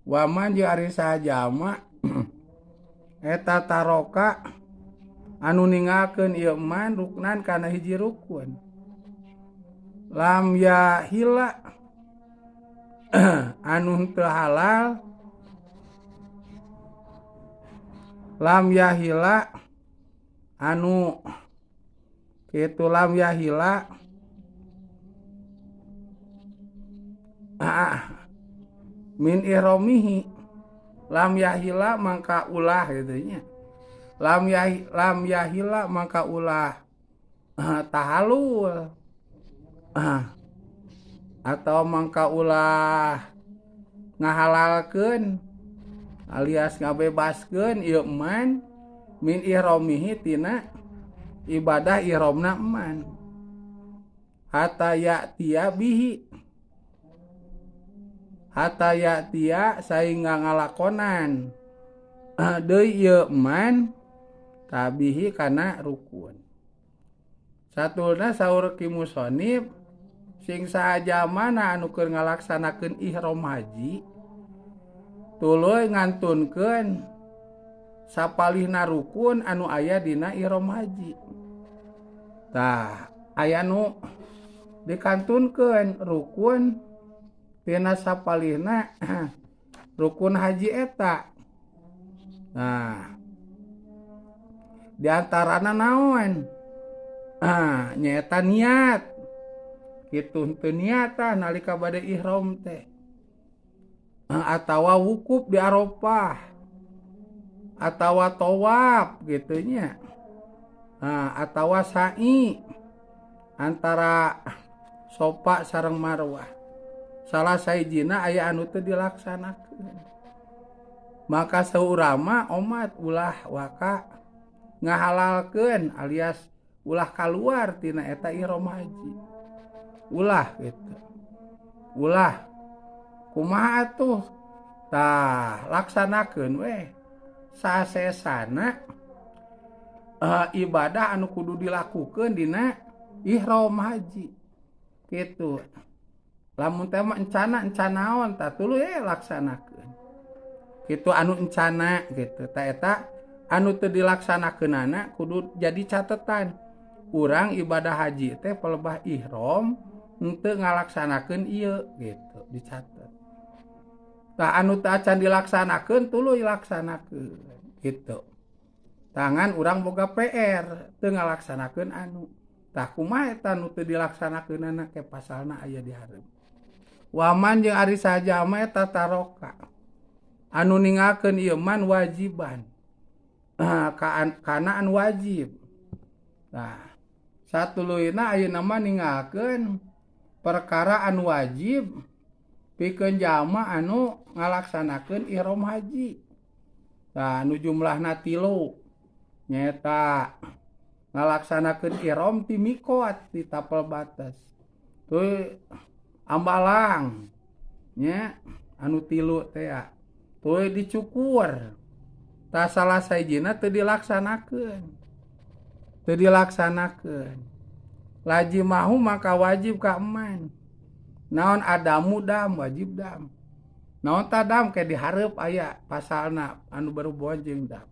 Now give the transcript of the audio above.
Waman jeung ari sajama eta taroka anu ninggalkeun ieu man ruknan kana hiji rukun. Lam yahila anu teu halal, lam yahila anu kitu lam yahila min ihromihi, lam yahila mangka ulah gitu nya. Lam yahila mangka ulah tahalul atau mangka ulah ngahalalkeun alias ngabebaskeun ieu man min ihromihi tina ibadah ihromna man hatta ya'tiya bihi, hatta ya'tiya saingga ngalakonan deui ieu man tabihi kana rukun. Satulna saur ki musonib sing sajamana anu keur ngalaksanakeun ihram haji tuluy ngantunkeun sapalihna rukun anu aya dina ihram haji. Tah aya nu dikantunkeun rukun tina sapalihna rukun haji eta. Nah di antarana naon? Nyaeta niat. Kitu teu niatan nalika bade ihram teh. Atawa wukuf di Arafah. Atawa tawaf kitu nya. Atawa sa'i antara Safa sareng Marwah. Salah sahijina aya anu teu dilaksanakeun. Maka saurama umat ulah waka ngahalalkeun alias ulah kaluar tina eta ihram haji. Ulah gitu. Ulah kumaha atuh? Tah laksanakeun we sasesana ibadah anu kudu dilakukeun dina ihram haji. Kitu. Lamun teh mah encana naon tah tuluy laksanakeun. Kitu anu encana gitu. Tah eta anu teu dilaksanakeunana kudu jadi catetan. Urang ibadah haji teh palebah ihram henteu ngalaksanakeun ieu gitu, dicatet. Tah anu teu acan dilaksanakeun tuluy laksanakeun gitu. Tangan urang boga PR teu ngalaksanakeun anu. Tah kumaha eta anu teu dilaksanakeunana ke pasalna aya di hareup. Waman jeung ari sajama eta taroka anu ninggalkeun ieu man wajiban. Kana anu wajib. Nah, satuluyna ayeuna mah ninggalkeun perkara anu wajib pikeun jalma anu ngalaksanakeun ihram haji. Nah, nu jumlahna 3 nyaeta ngalaksanakeun ihram ti miqat di tapal batas. Tuluy ambalang nya anu 3 teh ya. Tuluy dicukur. Tah salah sahijina teu dilaksanakeun. Teu dilaksanakeun. Laji mahu maka wajib ka eman. Naon adamu dam wajib dam. Naon tadam ke dihareup aya pasalna anu berhubungan jeung dam.